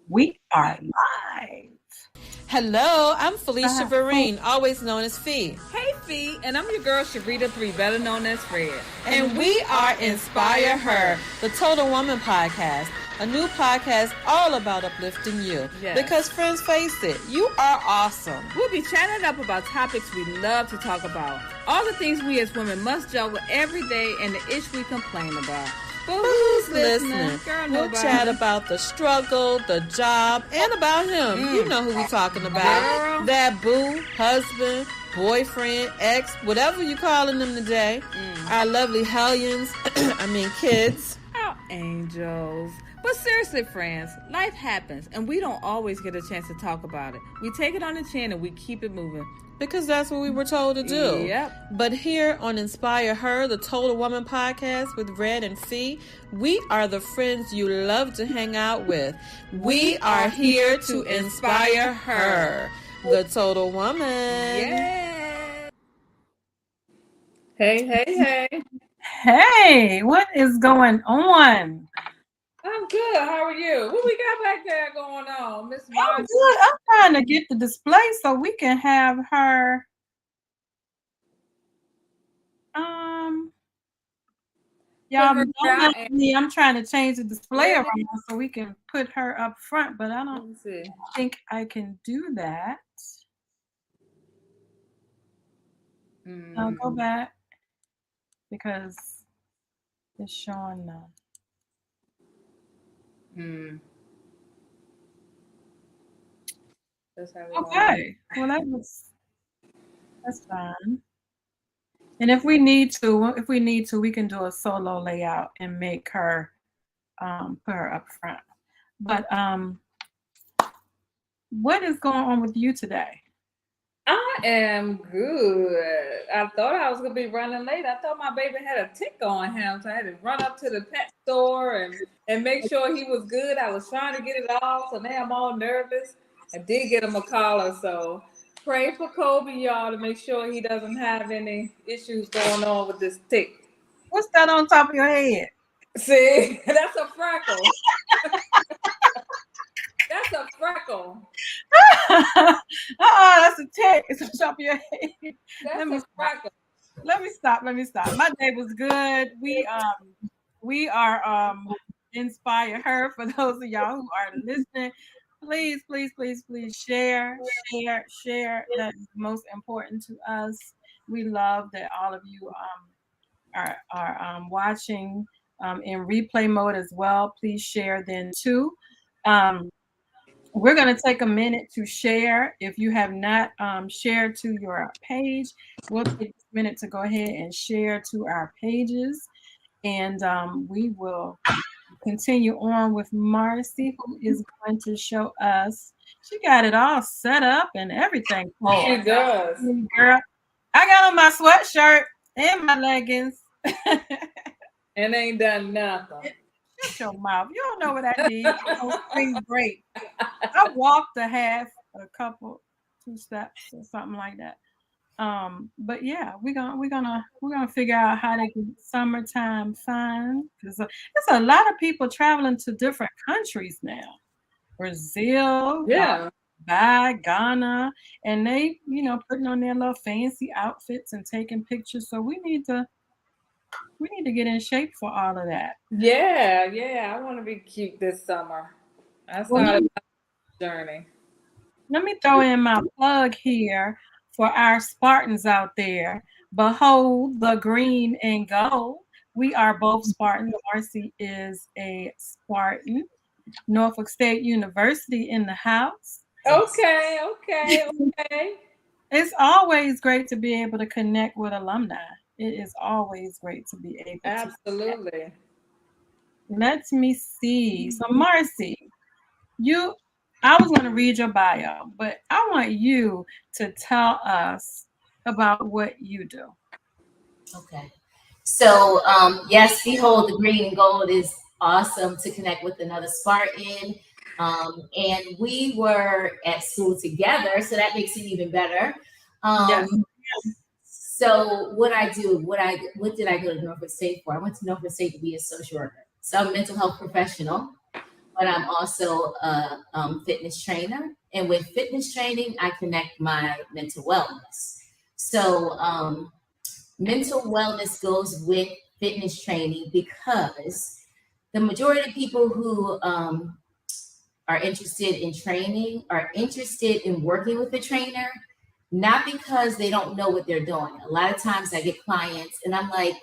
We are live. Hello, I'm Felicia Vereen, always known as Fee. Hey, Fee, and I'm your girl, Sharita 3, better known as Fred. And we are Inspire Her, the Total Woman podcast, a new podcast all about uplifting you. Yes. Because friends, face it, you are awesome. We'll be chatting up about topics we love to talk about, all the things we as women must juggle every day and the ish we complain about. But who's listening? Girl, we'll chat about the struggle, the job, and about him. You know who we talking about. Girl. That boo, husband, boyfriend, ex, whatever you calling them today. Our lovely hellions, kids. Our angels. But seriously, friends, life happens, and we don't always get a chance to talk about it. We take it on the chin and we keep it moving. Because that's what we were told to do. Yep. But here on Inspire Her, the Total Woman podcast with Red and Fee, we are the friends you love to hang out with. We are here to inspire her, the Total Woman. Yeah. Hey. Hey, what is going on? I'm good. How are you? What we got back there going on, Miss I'm Marcy? good. I'm trying to get the display so we can have her. Y'all don't mind me. I'm trying to change the display around so we can put her up front, but I don't think I can do that. I'll go back because it's showing now. Okay. Well, that's fine. And if we need to, we can do a solo layout and make her put her up front. But what is going on with you today? I am good. I thought I was gonna be running late. I thought my baby had a tick on him, so I had to run up to the pet store and make sure he was good. I was trying to get it off, so now I'm all nervous. I did get him a collar, so pray for Kobe, y'all, to make sure he doesn't have any issues going on with this tick. What's that on top of your head? See, that's a freckle. That's a freckle. That's a tick. It's on top of your head. That's a freckle. Let me stop. My day was good. We are Inspire Her. For those of y'all who are listening, please share. That is most important to us. We love that all of you are watching in replay mode as well. Please share then too. We're going to take a minute to share. If you have not shared to your page, we'll take a minute to go ahead and share to our pages. And we will continue on with Marcy, who is going to show us. She got it all set up and everything. She does. Girl, I got on my sweatshirt and my leggings. And ain't done nothing. Shut your mouth. You don't know what I did. Spring break. I walked a couple, 2 steps or something like that. But yeah, we're gonna figure out how to get summertime fun, because there's a lot of people traveling to different countries now. Brazil, Ghana, and they, putting on their little fancy outfits and taking pictures. So we need to get in shape for all of that. Yeah. I want to be cute this summer. That's not a journey. Let me throw in my plug here for our Spartans out there. Behold the green and gold. We are both Spartans. Marcy is a Spartan. Norfolk State University in the house. Okay. It's always great to be able to connect with alumni. It is always great to be able to. Absolutely. Let me see. So Marcy, I was going to read your bio, but I want you to tell us about what you do. Okay. So, yes, Behold the Green and Gold is awesome to connect with another Spartan. And we were at school together, so that makes it even better. So what I do, what did I go to Norfolk State for? I went to Norfolk State to be a social worker. So I'm a mental health professional. but I'm also a fitness trainer. And with fitness training, I connect my mental wellness. So mental wellness goes with fitness training because the majority of people who are interested in training are interested in working with a trainer, not because they don't know what they're doing. A lot of times I get clients and I'm like,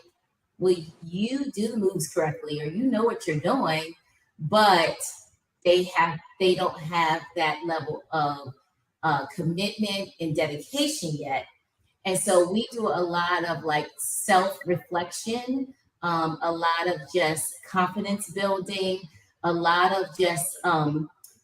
well, you do the moves correctly or you know what you're doing, but they don't have that level of commitment and dedication yet. And so we do a lot of like self-reflection, a lot of just confidence building, a lot of just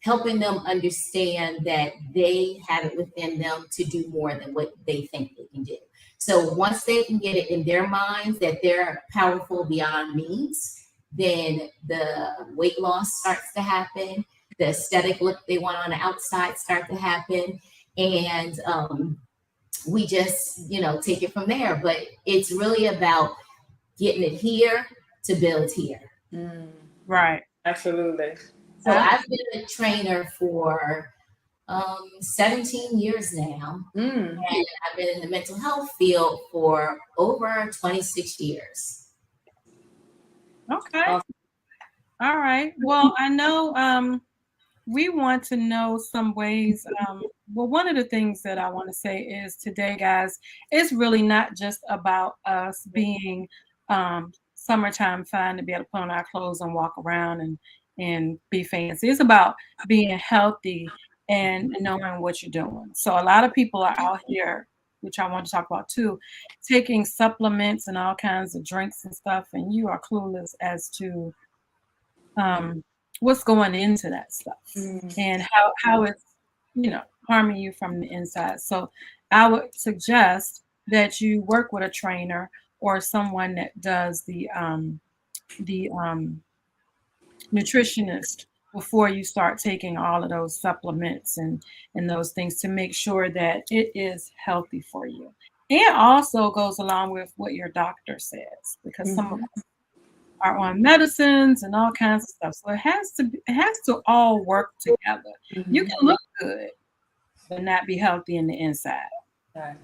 helping them understand that they have it within them to do more than what they think they can do. So once they can get it in their minds that they're powerful beyond means, then the weight loss starts to happen, the aesthetic look they want on the outside start to happen, and we just, take it from there. But it's really about getting it here to build here. Right. Absolutely. So I've been a trainer for 17 years now. And I've been in the mental health field for over 26 years. Okay. Awesome. All right. Well, I know we want to know some ways. Well, one of the things that I want to say is today, guys, it's really not just about us being summertime fun to be able to put on our clothes and walk around and be fancy. It's about being healthy and knowing what you're doing. So a lot of people are out here, which I want to talk about too, taking supplements and all kinds of drinks and stuff, and you are clueless as to what's going into that stuff and how it's harming you from the inside. So I would suggest that you work with a trainer or someone that does the nutritionist before you start taking all of those supplements and those things to make sure that it is healthy for you. And also goes along with what your doctor says, because some of us are on medicines and all kinds of stuff. So it has to all work together. You can look good, but not be healthy in the inside. Right.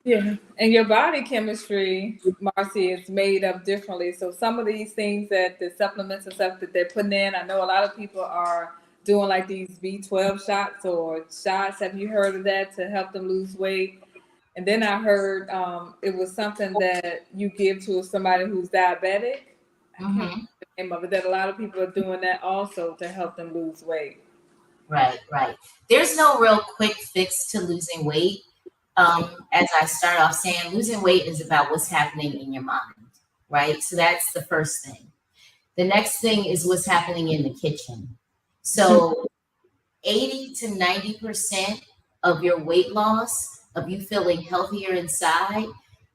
Yeah, and your body chemistry, Marcy, is made up differently. So some of these things that the supplements and stuff that they're putting in, I know a lot of people are doing like these B12 shots or shots. Have you heard of that to help them lose weight? And then I heard it was something that you give to somebody who's diabetic. I can't remember the name of it, that a lot of people are doing that also to help them lose weight. Right. There's no real quick fix to losing weight. As I start off saying, losing weight is about what's happening in your mind, right? So that's the first thing. The next thing is what's happening in the kitchen. So 80 to 90% of your weight loss, of you feeling healthier inside,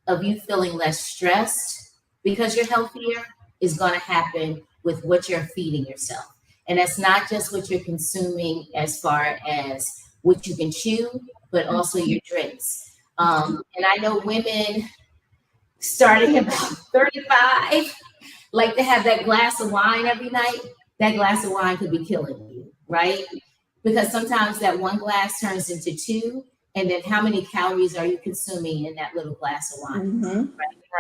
of you feeling less stressed because you're healthier, is going to happen with what you're feeding yourself. And that's not just what you're consuming as far as what you can chew, but also your drinks. And I know women starting about 35 like to have that glass of wine every night. That glass of wine could be killing you, right? Because sometimes that one glass turns into two, and then how many calories are you consuming in that little glass of wine?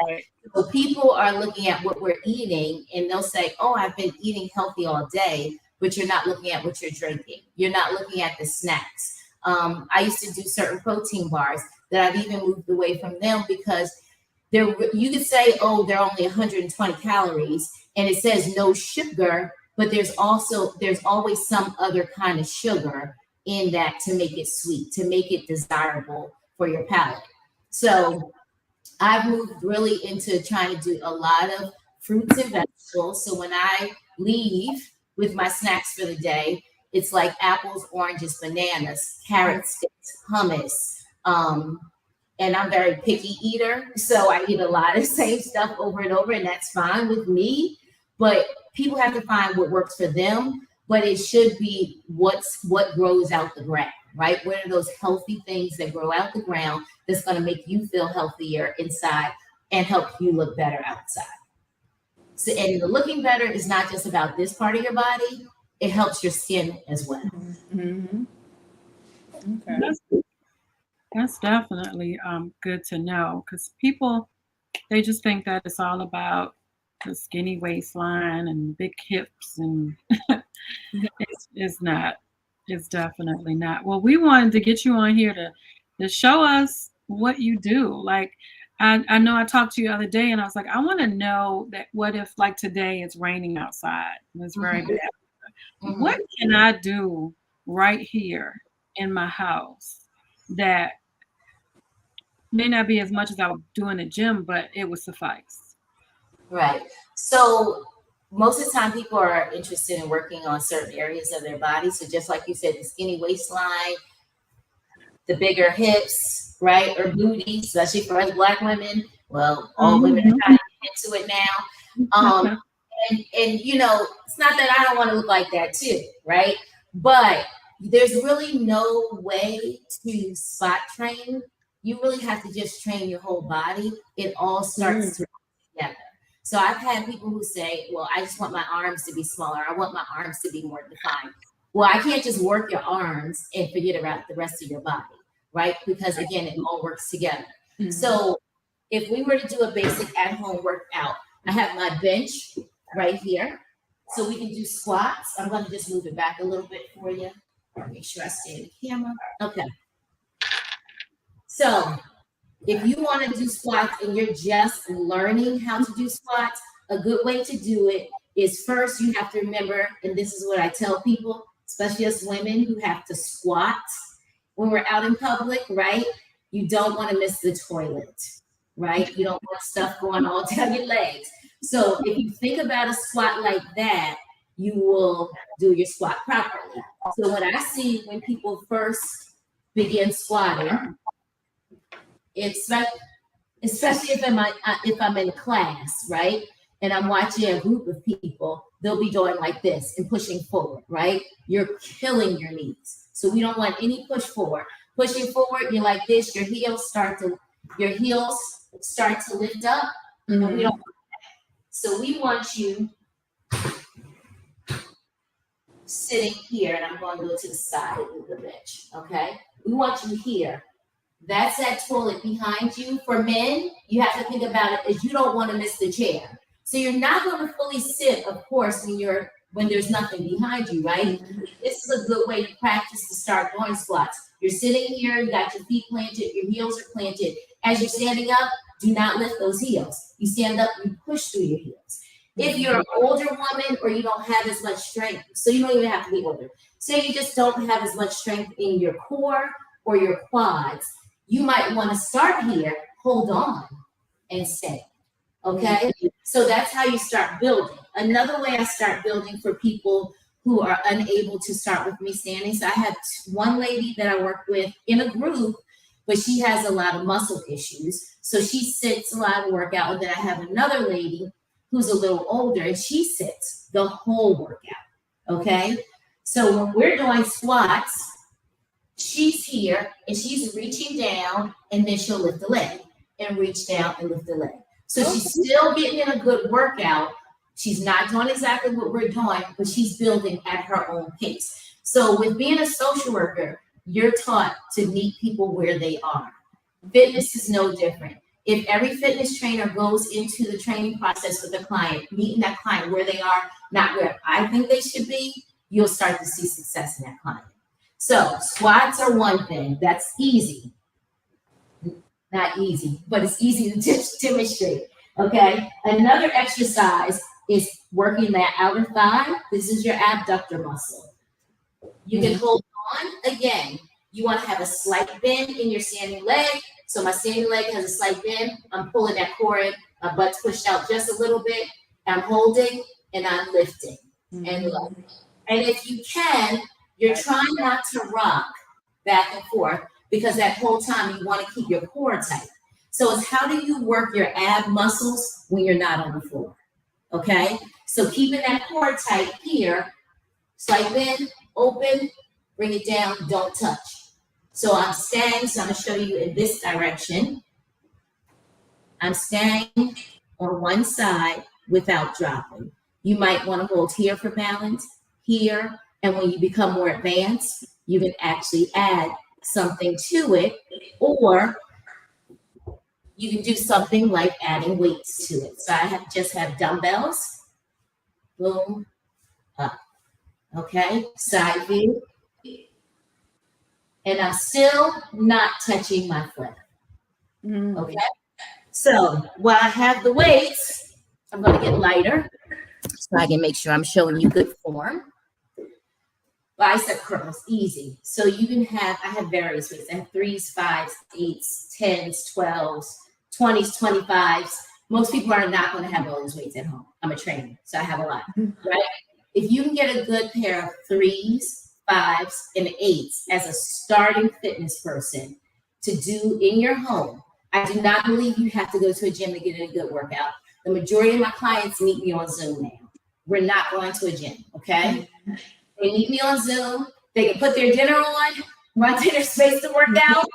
Right. So people are looking at what we're eating, and they'll say, oh, I've been eating healthy all day, but you're not looking at what you're drinking. You're not looking at the snacks. I used to do certain protein bars that I've even moved away from them because you could say, oh, they're only 120 calories and it says no sugar, but there's always some other kind of sugar in that to make it sweet, to make it desirable for your palate. So I've moved really into trying to do a lot of fruits and vegetables. So when I leave with my snacks for the day, it's like apples, oranges, bananas, carrot sticks, hummus. And I'm a very picky eater. So I eat a lot of the same stuff over and over, and that's fine with me. But people have to find what works for them. But it should be what grows out the ground, right? What are those healthy things that grow out the ground that's going to make you feel healthier inside and help you look better outside? So, and the looking better is not just about this part of your body, it helps your skin as well. Mm-hmm. Okay. That's definitely good to know, because people, they just think that it's all about the skinny waistline and big hips, and it's not. It's definitely not. Well, we wanted to get you on here to show us what you do. Like, I know I talked to you the other day, and I was like, I want to know that what if, like, today it's raining outside and it's very bad. What can I do right here in my house that may not be as much as I would do in the gym, but it would suffice? Right. So most of the time people are interested in working on certain areas of their body. So just like you said, the skinny waistline, the bigger hips, right? Or booty, especially for us Black women. Well, all women are kind of into it now. And you know, it's not that I don't want to look like that too, right? But there's really no way to spot train. You really have to just train your whole body. It all starts together. So I've had people who say, well, I just want my arms to be smaller. I want my arms to be more defined. Well, I can't just work your arms and forget about the rest of your body, right? Because again, it all works together. So if we were to do a basic at-home workout, I have my bench right here. So we can do squats. I'm going to just move it back a little bit for you. Make sure I stay in the camera. Okay. So if you want to do squats and you're just learning how to do squats, a good way to do it is first you have to remember, and this is what I tell people, especially us women who have to squat when we're out in public, right? You don't want to miss the toilet, right? You don't want stuff going all down your legs. So if you think about a squat like that, you will do your squat properly. So what I see when people first begin squatting, especially if I'm in class, right? And I'm watching a group of people, they'll be doing like this and pushing forward, right? You're killing your knees. So we don't want any push forward. Pushing forward, you're like this, your heels start to lift up, and we don't want that. So we want you sitting here, and I'm going to go to the side of the bench, okay? We want you here. That's that toilet behind you. For men, you have to think about it as you don't want to miss the chair. So you're not going to fully sit, of course, when there's nothing behind you, right? This is a good way to practice to start doing squats. You're sitting here, you got your feet planted, your heels are planted. As you're standing up, do not lift those heels. You stand up, you push through your heels. If you're an older woman or you don't have as much strength, so you don't even have to be older. Say you just don't have as much strength in your core or your quads, you might want to start here, hold on, and stay. Okay? So that's how you start building. Another way I start building for people who are unable to start with me standing. So I have one lady that I work with in a group, but she has a lot of muscle issues. So she sits a lot of workout. And then I have another lady who's a little older, and she sits the whole workout. Okay? So when we're doing squats, she's here and she's reaching down, and then she'll lift the leg and reach down and lift the leg. So she's still getting in a good workout. She's not doing exactly what we're doing, but she's building at her own pace. So with being a social worker, you're taught to meet people where they are. Fitness is no different. If every fitness trainer goes into the training process with a client, meeting that client where they are, not where I think they should be, you'll start to see success in that client. So squats are one thing. That's easy. Not easy, but it's easy to demonstrate. Okay. Another exercise is working that outer thigh. This is your abductor muscle. You can hold on. Again, you want to have a slight bend in your standing leg. So my standing leg has a slight bend. I'm pulling that core in. My butt's pushed out just a little bit. I'm holding and I'm lifting and lifting. And if you can, you're trying not to rock back and forth, because that whole time you want to keep your core tight. So it's how do you work your ab muscles when you're not on the floor? Okay? So keeping that core tight here, slight bend, open, bring it down, don't touch. So I'm staying, so I'm going to show you in this direction. I'm staying on one side, without dropping. You might want to hold here for balance, here, and when you become more advanced, you can actually add something to it, or you can do something like adding weights to it. So I just have dumbbells, boom, up. Okay, side view. And I'm still not touching my foot. Okay, so while I have the weights, I'm going to get lighter so I can make sure I'm showing you good form. Bicep curls, easy. So you can have, I have various weights. I have 3s, 5s, 8s, 10s, 12s, 20s, 25s. Most people are not going to have all those weights at home. I'm a trainer, so I have a lot, right? If you can get a good pair of 3s, 5s, and 8s as a starting fitness person to do in your home, I do not believe you have to go to a gym to get a good workout. The majority of my clients meet me on Zoom now. We're not going to a gym, okay? They meet me on Zoom. They can put their dinner on, run to their space to work out,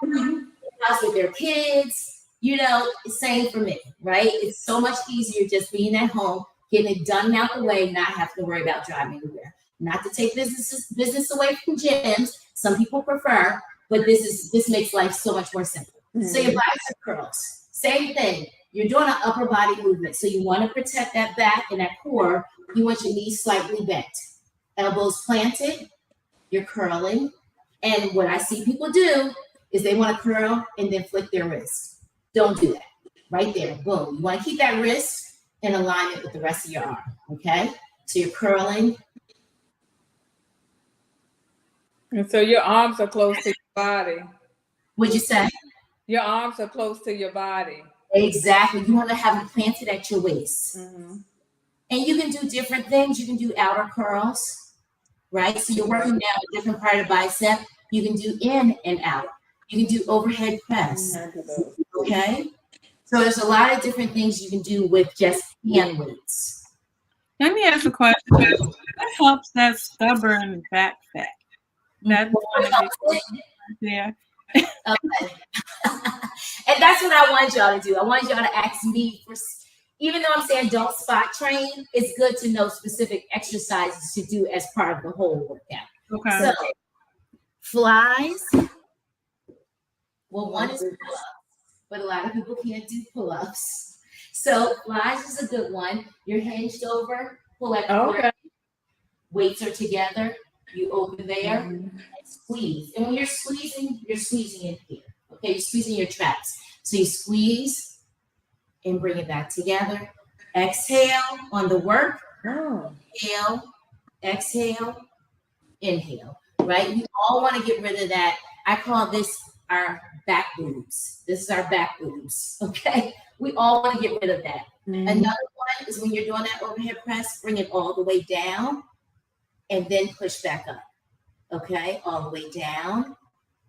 house with their kids. You know, same for me, right? It's so much easier just being at home, getting it done out the way, not having to worry about driving anywhere. Not to take business away from gyms. Some people prefer, but this makes life so much more simple. So your bicep curls, same thing. You're doing an upper body movement, so you want to protect that back and that core. You want your knees slightly bent, elbows planted. You're curling, and what I see people do is they want to curl and then flick their wrist. Don't do that. Right there, boom. You want to keep that wrist in alignment with the rest of your arm. Okay, so you're curling. And so your arms are close to your body. What'd you say? Your arms are close to your body. Exactly. You want to have them planted at your waist. Mm-hmm. And you can do different things. You can do outer curls, right? So you're working down a different part of the bicep. You can do in and out. You can do overhead press. Okay? So there's a lot of different things you can do with just hand weights. Let me ask a question. What helps that stubborn back fat? That's one of the yeah. Okay. And that's what I want y'all to do. I want y'all to ask me for, even though I'm saying don't spot train, it's good to know specific exercises to do as part of the whole workout. Okay. So flies. Well, one is pull-ups, but a lot of people can't do pull-ups. So flies is a good one. You're hinged over, pull at the core. Weights are together. You open there and squeeze. And when you're squeezing in here. Okay, you're squeezing your traps. So you squeeze and bring it back together. Exhale on the work. Inhale, exhale, inhale. Right? We all want to get rid of that. I call this our back boobs. This is our back boobs. Okay? We all want to get rid of that. Another one is when you're doing that overhead press, bring it all the way down and then push back up. Okay? All the way down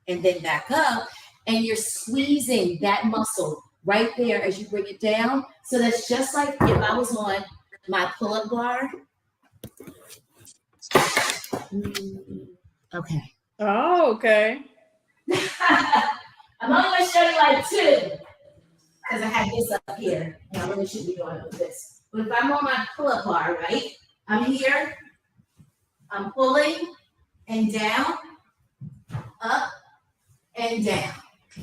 and then back up. And you're squeezing that muscle right there as you bring it down. So that's just like if I was on my pull-up bar. Okay. Oh, okay. I'm only going to show you like two because I have this up here. And I really should be doing it with this. But if I'm on my pull-up bar, right? I'm here. I'm pulling and down, up and down.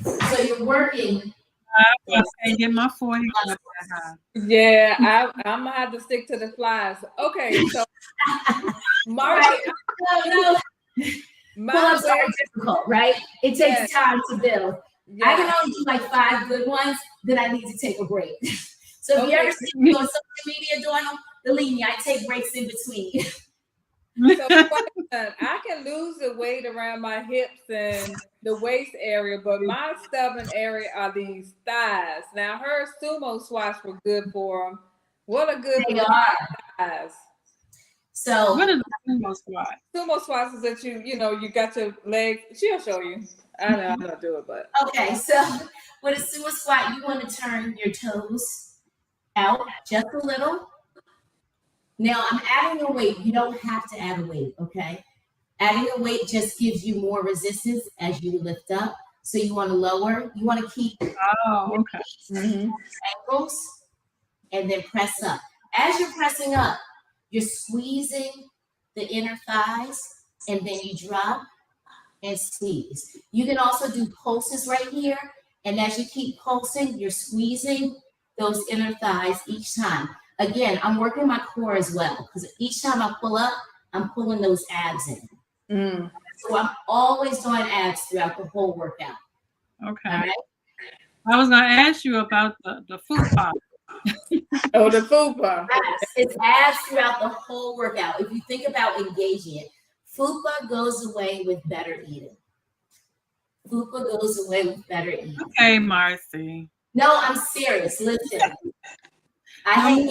So you're working. I can't get my 40. Yeah, I'm gonna have to stick to the flies. Okay, so Marcy, no. Pull-ups are difficult, right? It takes time to build. Yeah. I can only do like 5 good ones, then I need to take a break. So if you ever see me on social media doing them, believe me, I take breaks in between. So I can lose the weight around my hips and the waist area, but my stubborn area are these thighs. Now, I heard sumo squats were good for them. What a good thighs. So what is a sumo squat? Sumo squats is that you got your legs. She'll show you. I know I'm not do it, but okay. So with a sumo squat, you want to turn your toes out just a little. Now I'm adding a weight. You don't have to add a weight, okay? Adding a weight just gives you more resistance as you lift up. So you want to lower. You want to keep ankles and then press up. as you're pressing up, you're squeezing the inner thighs, and then you drop and squeeze. You can also do pulses right here. And as you keep pulsing, you're squeezing those inner thighs each time. Again, I'm working my core as well, because each time I pull up, I'm pulling those abs in. So I'm always doing abs throughout the whole workout. Okay. All right. I was gonna ask you about the fupa. Oh, the fupa. Yes, it's abs throughout the whole workout. If you think about engaging it, fupa goes away with better eating. Fupa goes away with better eating. Okay, Marcy. No, I'm serious. Listen, I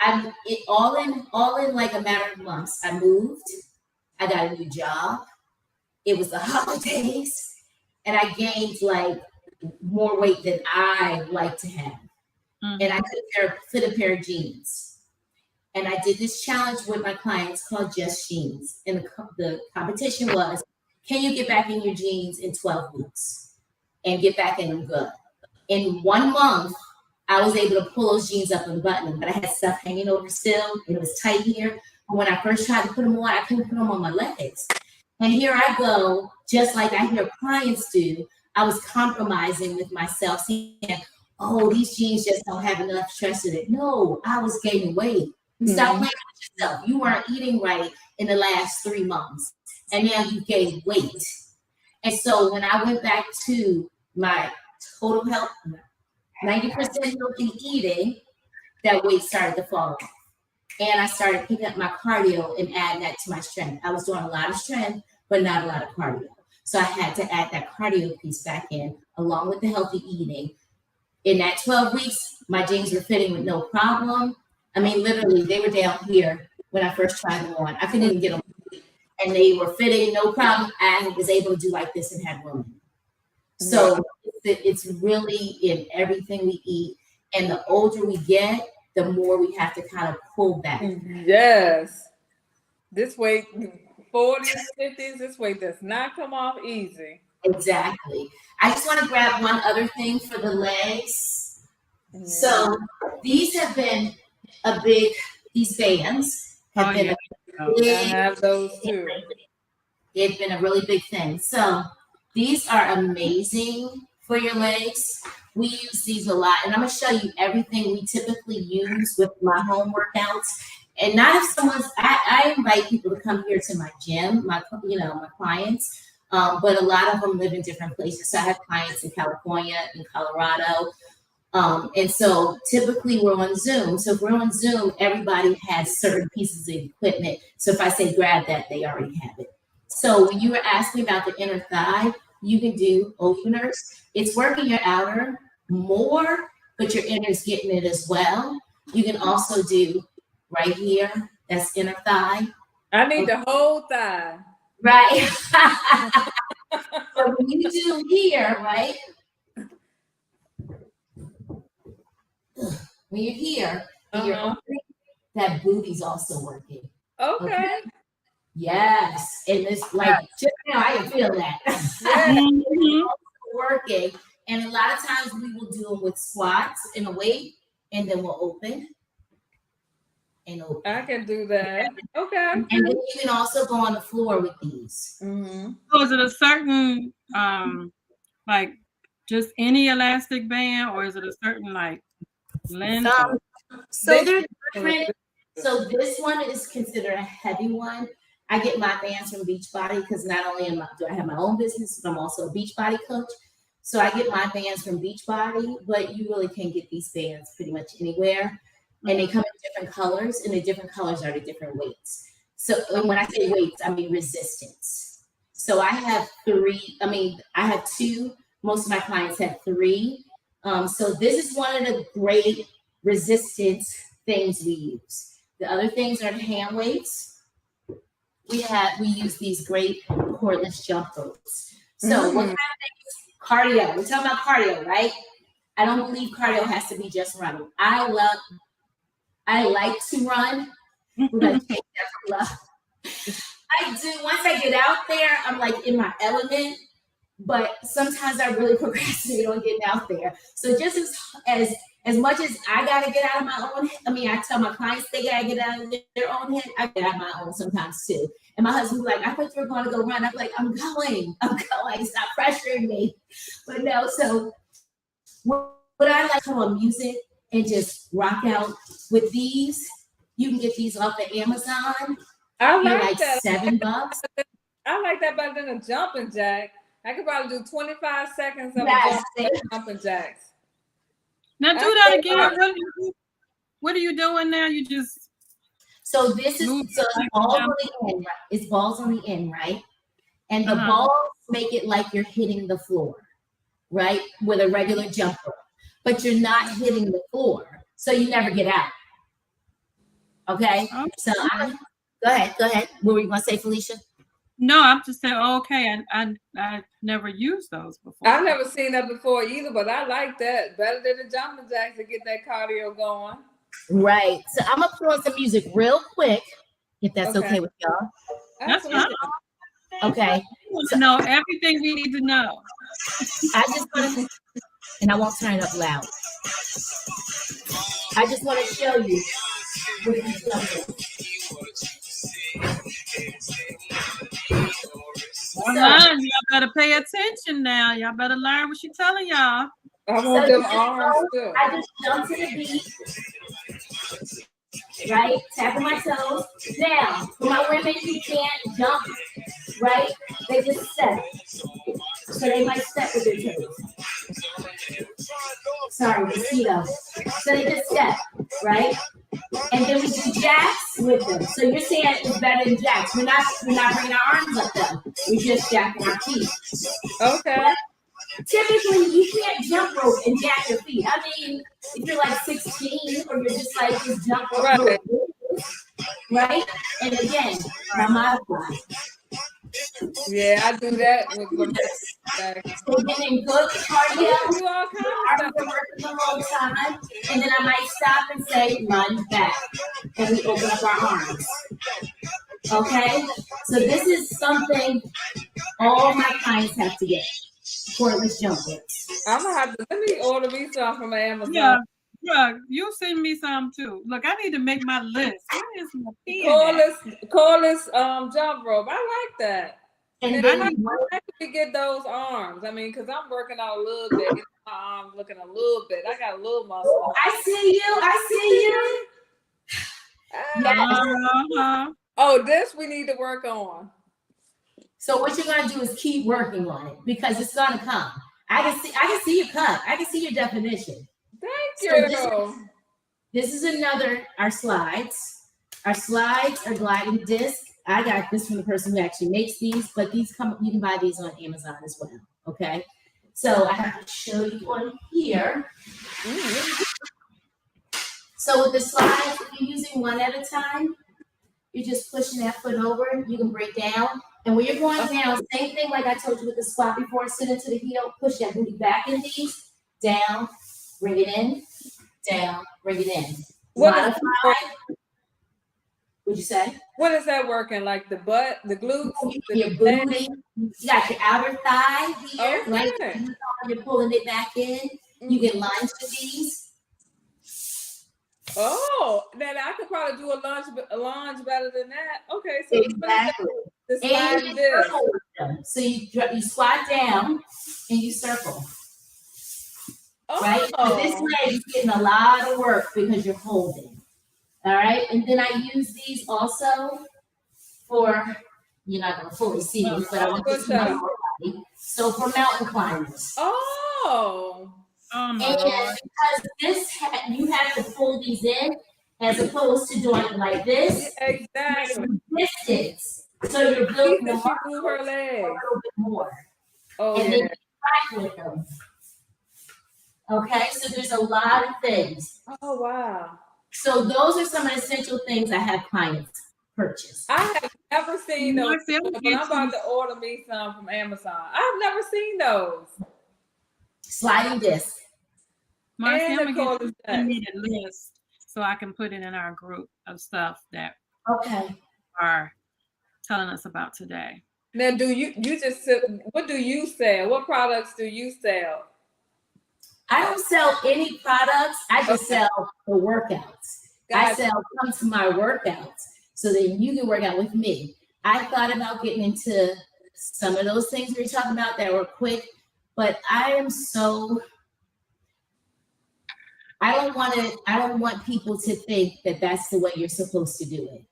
I'm it all in like a matter of months. I moved. I got a new job. It was the holidays, and I gained like more weight than I like to have. And I couldn't fit a pair of jeans. And I did this challenge with my clients called Just Jeans. And the competition was, can you get back in your jeans in 12 weeks and get back in them good? In 1 month, I was able to pull those jeans up and button them, but I had stuff hanging over still. And it was tight here. But when I first tried to put them on, I couldn't put them on my legs. And here I go, just like I hear clients do, I was compromising with myself, saying, oh, these jeans just don't have enough stretch in it. No, I was gaining weight. Stop playing with yourself. You weren't eating right in the last 3 months, and now you gained weight. And so when I went back to my total health, 90% healthy eating, that weight started to fall off. And I started picking up my cardio and adding that to my strength. I was doing a lot of strength, but not a lot of cardio. So I had to add that cardio piece back in, along with the healthy eating. In that 12 weeks, my jeans were fitting with no problem. I mean, literally, they were down here when I first tried them on. I couldn't even get them. And they were fitting, no problem. I was able to do like this and had room. So it's really in everything we eat. And the older we get, the more we have to kind of pull back. Yes. This weight, 40s, 50s, this weight does not come off easy. Exactly. I just want to grab one other thing for the legs. Yeah. So these have been these bands have been I have those too. They've been a really big thing. So these are amazing for your legs. We use these a lot, and I'm going to show you everything we typically use with my home workouts. And not if someone's, I invite people to come here to my gym, my clients, but a lot of them live in different places. So I have clients in California, in Colorado. And so typically we're on Zoom. So if we're on Zoom, everybody has certain pieces of equipment. So if I say grab that, they already have it. So when you were asking about the inner thigh, you can do openers. It's working your outer more, but your inner's getting it as well. You can also do right here, that's inner thigh. I need the whole thigh. Right. So when you do here, right? When you're here, and you're opening, that booty's also working. Okay. Yes. And it's like, just now I can feel that. It's also working. And a lot of times we will do them with squats in a weight, and then we'll open. And open. I can do that. Okay. And then you can also go on the floor with these. So is it a certain, like just any elastic band, or is it a certain like length? So they're different. So this one is considered a heavy one. I get my bands from Beachbody because not only do I have my own business, but I'm also a Beachbody coach. So I get my bands from Beachbody, but you really can get these bands pretty much anywhere. And they come in different colors, and the different colors are the different weights. So when I say weights, I mean resistance. So I have I have 2. Most of my clients have 3. So this is one of the great resistance things we use. The other things are the hand weights. We use these great cordless jump ropes. So what kind of things? Cardio. We're talking about cardio, right? I don't believe cardio has to be just running. I like to run. We're gonna take that from love. I do. Once I get out there, I'm like in my element. But sometimes I really procrastinate on getting out there. So just as as much as I gotta get out of my own, I tell my clients they gotta get out of their own head. I get out of my own sometimes too. And my husband's like, I thought you were going to go run. I'm like, I'm going. Stop pressuring me. But no, so what I like to on music and just rock out with these. You can get these off of Amazon. I like that. $7. I like that better than a jumping jack. I could probably do 25 seconds of jumping jacks. Now do that again. What are you doing now? You just so this is balls on the end, right? It's balls on the end, right? And the balls make it like you're hitting the floor, right? With a regular jumper, but you're not hitting the floor, so you never get out. Okay. So go ahead. What were you gonna say, Felicia? No, I'm just saying. Okay, I never used those before. I've never seen that before either, but I like that better than the jumping jacks to get that cardio going. Right. So I'm gonna put on some music real quick, if that's okay with y'all. That's fine. Okay. So know everything we need to know. I just want to, and I won't turn it up loud. I just want to show you what he's doing. Y'all better pay attention now. Y'all better learn what she's telling y'all. I want them arms too. I just jump to the beat. Right? Tapping my toes. Now, for my women, you can't jump, right? They just step. So they might step with their toes. Sorry, mosquito. So they just step, right? And then we do jacks with them. So you're saying it's better than jacks. We're not bringing our arms up though. We're just jacking our feet. Okay. But typically, you can't jump rope and jack your feet. I mean, if you're like 16 or you're just like just jump rope, right? And again, now modify. Yeah, I do that with my So getting good cardio, I'm working the whole time, and then I might stop and say lunge back, and we open up our arms. Okay, so this is something all my clients have to get. Cordless jumpers. I'm gonna have to let me order me some from Amazon. Yeah, you send me some too. Look, I need to make my list. Where is my cordless jump rope. I like that. And then I can get those arms. I mean, because I'm working out a little bit. Get my arms looking a little bit. I got a little muscle. I see you. Yeah. Oh, this we need to work on. So what you're gonna do is keep working on it because it's gonna come. I can see your cut. I can see your definition. Thank you. This is another our slides. Our slides are gliding disc. I got this from the person who actually makes these, but these come. You can buy these on Amazon as well. Okay. So I have to show you on here. So with the slides, if you're using one at a time, you're just pushing that foot over. You can break down. And when you're going down, same thing like I told you with the squat before, sit into the heel, push that booty back in these, down, bring it in, down, bring it in. Modify. What'd you say? What is that working? Like the butt, the glutes? Your booty. You got your outer thigh here, right? You're pulling it back in. You can lunge to these. Oh, then I could probably do a lunge better than that. Okay, so exactly. So you squat down and you circle. Right? But this leg is getting a lot of work because you're holding. All right. And then I use these also for, you're not going to fully see me, but I want to see my body. So for mountain climbers. Oh and because you have to pull these in as opposed to doing it like this. Yeah, exactly. Distance. So you're building them up her legs a little bit more. Oh, and then you fight with them. Okay, so there's a lot of things. Oh, wow. So those are some of the essential things I have clients purchase. I have never seen those, but I'm about to order me some from Amazon. I've never seen those. Sliding disc. Marcy, I'm going to send me the list so I can put it in our group of stuff that are telling us about today. Now, what do you sell? What products do you sell? I don't sell any products. I just sell the workouts. I sell come to my workouts so that you can work out with me. I thought about getting into some of those things we were talking about that were quick, but I don't want people to think that that's the way you're supposed to do it,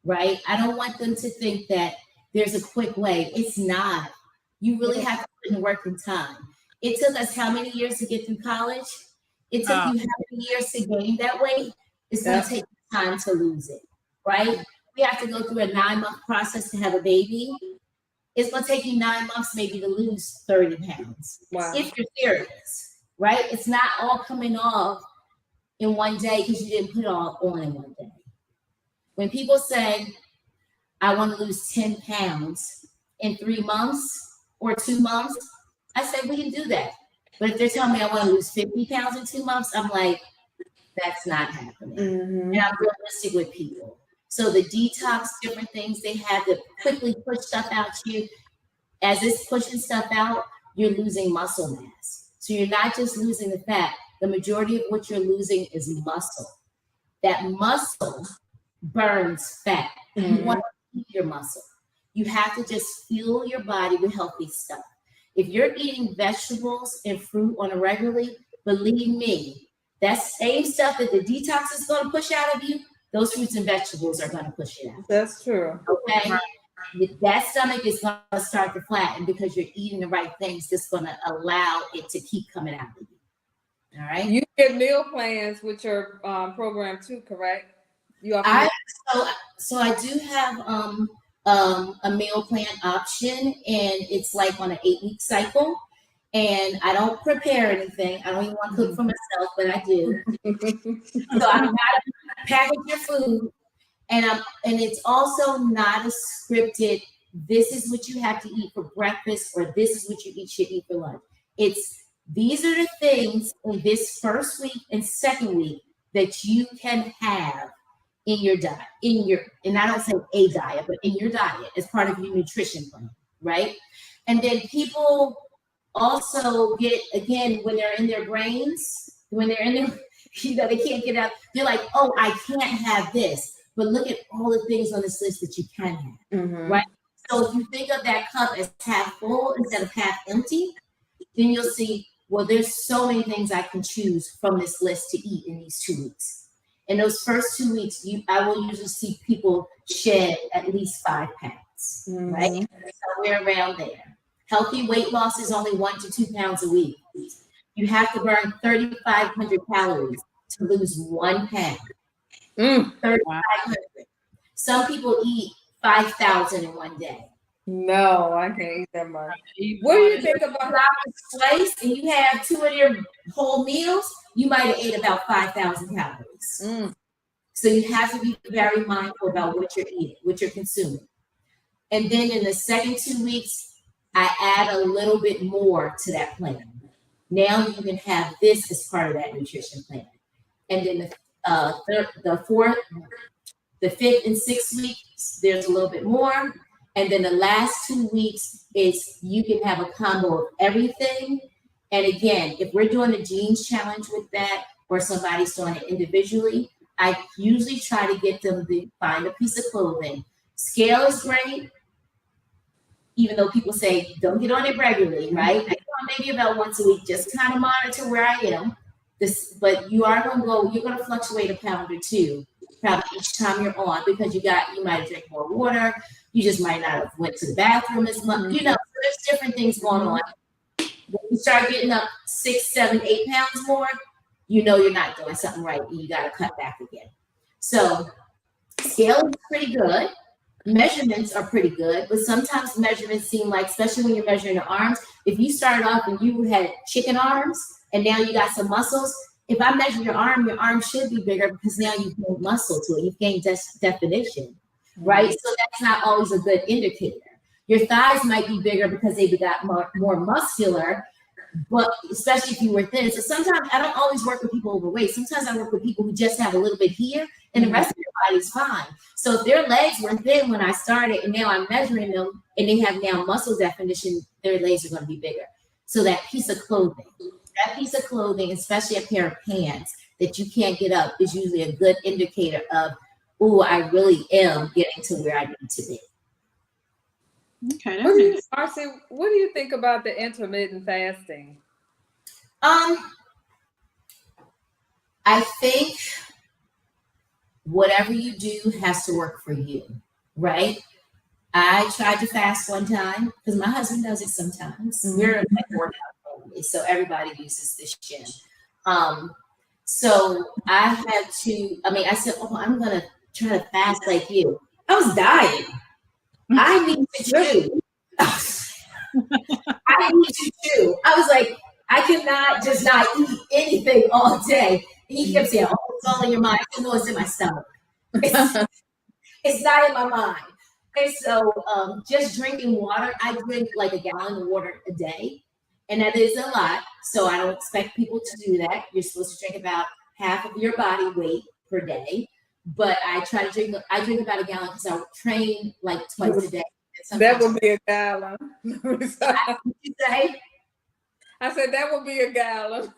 right? I don't want them to think that there's a quick way. It's not. You really have to put in work and time. It took us how many years to get through college? It took you how many years to gain that weight? It's going to take time to lose it, right? We have to go through a 9-month process to have a baby. It's going to take you 9 months maybe to lose 30 pounds. Wow. If you're serious, right? It's not all coming off in one day because you didn't put it all on in one day. When people say, I want to lose 10 pounds in 3 months or 2 months, I say, we can do that. But if they're telling me I want to lose 50 pounds in 2 months, I'm like, that's not happening. And I'm realistic with people. So the detox, different things they have to quickly push stuff out to you. As it's pushing stuff out, you're losing muscle mass. So you're not just losing the fat. The majority of what you're losing is muscle. That muscle burns fat. You want to keep your muscle. You have to just fuel your body with healthy stuff. If you're eating vegetables and fruit on a regularly, believe me, that same stuff that the detox is going to push out of you, those fruits and vegetables are going to push it out. That's true. Okay? That stomach is going to start to flatten because you're eating the right things that's going to allow it to keep coming out of you. All right? You get meal plans with your program too, correct? So I do have a meal plan option, and it's like on an 8-week cycle. And I don't prepare anything. I don't even want to cook for myself, but I do. So I'm not package your food, and it's also not a scripted. This is what you have to eat for breakfast, or this is what you should eat for lunch. These are the things in this first week and second week that you can have in your diet, and I don't say a diet, but in your diet as part of your nutrition plan, right? And then people also get, again, when they're in their brains, when they're in their, they can't get out. They're like, oh, I can't have this. But look at all the things on this list that you can have, right? So if you think of that cup as half full instead of half empty, then you'll see, well, there's so many things I can choose from this list to eat in these 2 weeks. In those first 2 weeks, I will usually see people shed at least 5 pounds, right? Somewhere around there. Healthy weight loss is only 1 to 2 pounds a week. You have to burn 3,500 calories to lose 1 pound. 3,500. Some people eat 5,000 in one day. No, I can't eat that much. What do you think about slice and you have 2 of your whole meals? You might have ate about 5,000 calories. So you have to be very mindful about what you're eating, what you're consuming. And then in the second 2 weeks, I add a little bit more to that plan. Now you can have this as part of that nutrition plan. And then the 4th, the 5th and 6th weeks, there's a little bit more. And then the last 2 weeks is you can have a combo of everything. And again, if we're doing a jeans challenge with that, or somebody's doing it individually, I usually try to get them to find a piece of clothing. Scale is great, even though people say don't get on it regularly, right? I get on maybe about once a week, just kind of monitor where I am. But you are going to you're going to fluctuate a pound or 2 probably each time you're on, because you might drink more water. You just might not have went to the bathroom as much. So there's different things going on. When you start getting up 6, 7, 8 pounds more, you're not doing something right, and you got to cut back again. So scale is pretty good. Measurements are pretty good, but sometimes measurements seem like, especially when you're measuring the arms, if you started off and you had chicken arms and now you got some muscles, if I measure your arm should be bigger because now you've gained muscle to it. You've gained definition, right? So that's not always a good indicator. Your thighs might be bigger because they got more muscular, but especially if you were thin. So sometimes I don't always work with people overweight. Sometimes I work with people who just have a little bit here and the rest of their body's fine. So if their legs were thin when I started and now I'm measuring them and they have now muscle definition, their legs are going to be bigger. So that piece of clothing. that piece of clothing, especially a pair of pants that you can't get up, is usually a good indicator of, oh, I really am getting to where I need to be. Okay, that makes sense. Marcy, what do you think about the intermittent fasting? I think whatever you do has to work for you, right? I tried to fast one time because my husband does it sometimes. We're like workout family, so everybody uses this gym. So I had to. I mean, I said, "Oh, I'm gonna try to fast like you." I was dying. I need to chew. I need to chew. I was like, I cannot just not eat anything all day. And he kept saying, "Oh, it's all in your mind." I said, "No, it's in my stomach. It's not in my mind." And so just drinking water, I drink like a gallon of water a day. And that is a lot. So I don't expect people to do that. You're supposed to drink about half of your body weight per day. But I try to drink about a gallon because I train like twice a day. That would be a gallon. What you say? I said that would be a gallon.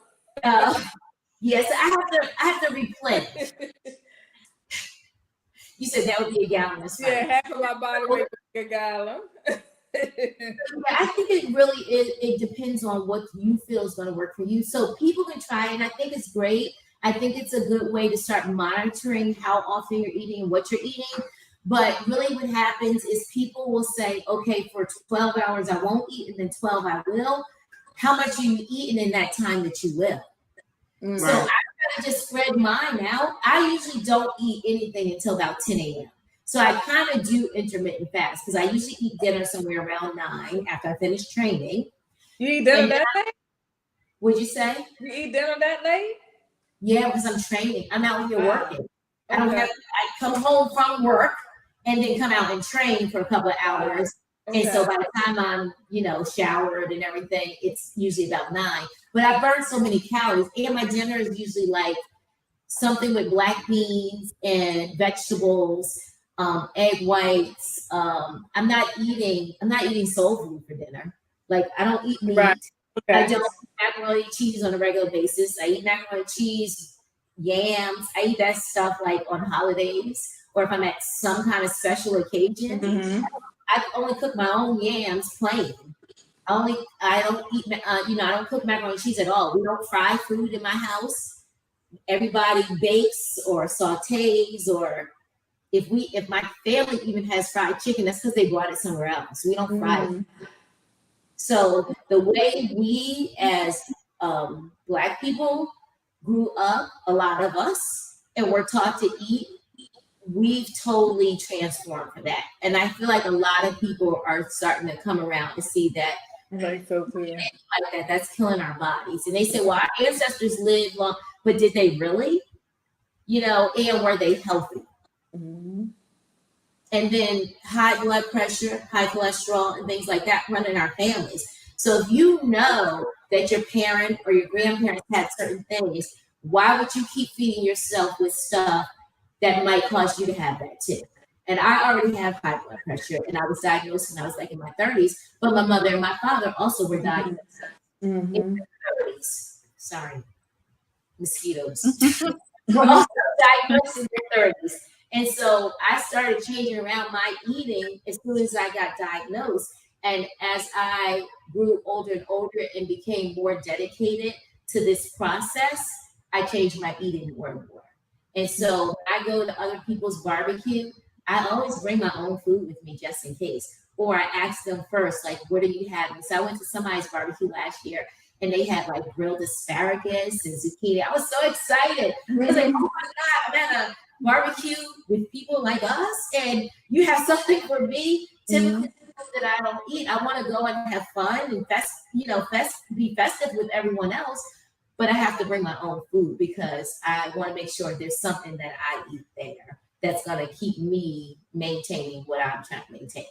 Yes, I have to replenish. You said that would be a gallon. That's right. Yeah, half of my body weight would be a gallon. I think it really is. It depends on what you feel is going to work for you. So people can try it, and I think it's great. I think it's a good way to start monitoring how often you're eating and what you're eating. But really what happens is people will say, okay, for 12 hours I won't eat, and then 12 I will. How much are you eating in that time that you will? Right. So I kind of just spread mine out. I usually don't eat anything until about 10 a.m. So I kind of do intermittent fast because I usually eat dinner somewhere around 9 after I finish training. You eat dinner that late? Would you say? You eat dinner that late? Yeah, because I'm training. I'm out here working. I come home from work and then come out and train for a couple of hours. Okay. And so by the time I'm, showered and everything, it's usually about 9. But I burn so many calories, and my dinner is usually like something with black beans and vegetables, egg whites. I'm not eating soul food for dinner. Like I don't eat meat. Right. Okay. I don't eat macaroni and cheese on a regular basis. I eat macaroni and cheese, yams. I eat that stuff like on holidays or if I'm at some kind of special occasion. Mm-hmm. I only cook my own yams plain. I don't eat, I don't cook macaroni and cheese at all. We don't fry food in my house. Everybody bakes or sautés, or if my family even has fried chicken, that's because they bought it somewhere else. We don't fry it. So the way we as Black people grew up, a lot of us, and we're taught to eat, we've totally transformed for that. And I feel like a lot of people are starting to come around and see that. Like so too. Like that, that's killing our bodies. And they say, well, our ancestors lived long, but did they really? And were they healthy? Mm-hmm. And then high blood pressure, high cholesterol, and things like that run in our families. So if you know that your parent or your grandparents had certain things, why would you keep feeding yourself with stuff that might cause you to have that too? And I already have high blood pressure, and I was diagnosed when I was like in my 30s, but my mother and my father also were diagnosed in their 30s. Sorry, mosquitoes. Were also diagnosed in their 30s. And so I started changing around my eating as soon as I got diagnosed. And as I grew older and older and became more dedicated to this process, I changed my eating more and more. And so when I go to other people's barbecue, I always bring my own food with me just in case. Or I ask them first, like, what are you having? So I went to somebody's barbecue last year, and they had like grilled asparagus and zucchini. I was so excited. I was like, oh my God, I'm at a barbecue with people like us, and you have something for me. Typically that I don't eat. I want to go and have fun and be festive with everyone else, but I have to bring my own food because I want to make sure there's something that I eat there that's going to keep me maintaining what I'm trying to maintain.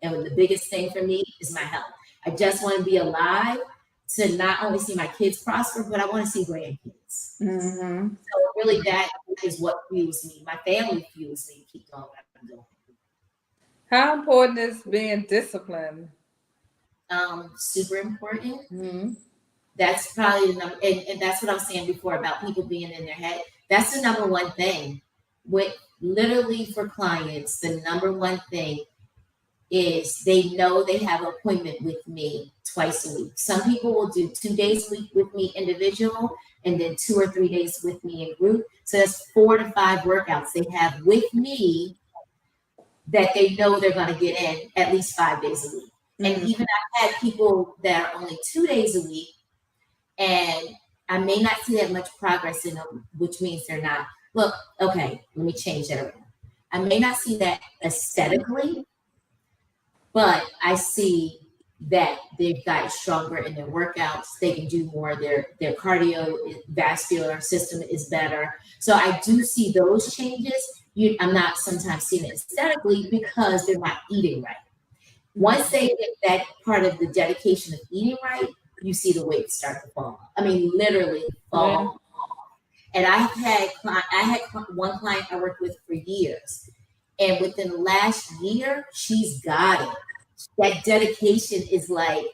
And the biggest thing for me is my health. I just want to be alive to not only see my kids prosper, but I want to see grandkids. Mm-hmm. So really that is what fuels me. My family fuels me to keep doing what I'm doing. How important is being disciplined? Super important. Mm-hmm. That's probably the number, and that's what I was saying before about people being in their head. That's the number one thing. With literally for clients, the number one thing is they know they have an appointment with me twice a week. Some people will do 2 days a week with me individual, and then 2 or 3 days with me in group. So that's 4 to 5 workouts they have with me that they know they're going to get in at least 5 days a week. And even I've had people that are only 2 days a week, and I may not see that much progress in them, which means they're not. Look, okay, let me change that around. I may not see that aesthetically, but I see that they've gotten stronger in their workouts. They can do more. Their cardiovascular system is better. So I do see those changes. I'm not sometimes seeing it aesthetically because they're not eating right. Once they get that part of the dedication of eating right, you see the weight start to fall. I mean, literally fall. And I had one client I worked with for years. And within the last year, she's got it. That dedication is like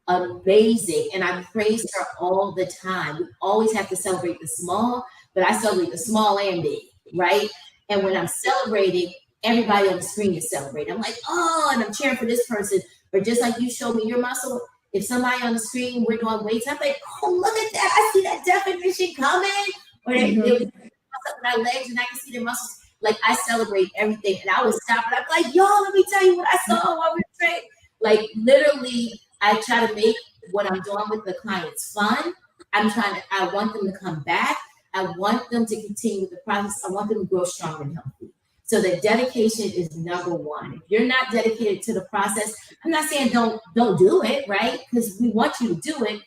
amazing. And I praise her all the time. We always have to celebrate the small, but I celebrate the small and big, right? And when I'm celebrating, everybody on the screen is celebrating. I'm like, oh, and I'm cheering for this person. Or just like you showed me your muscle, if somebody on the screen, we're doing weights, I'm like, oh, look at that. I see that definition coming. Or they up my legs and I can see their muscles. Like I celebrate everything. And I would stop and I'm like, y'all, let me tell you what I saw while we were training. Like literally, I try to make what I'm doing with the clients fun. I want them to come back. I want them to continue with the process. I want them to grow strong and healthy. So the dedication is number one. If you're not dedicated to the process, I'm not saying don't do it, right? Because we want you to do it,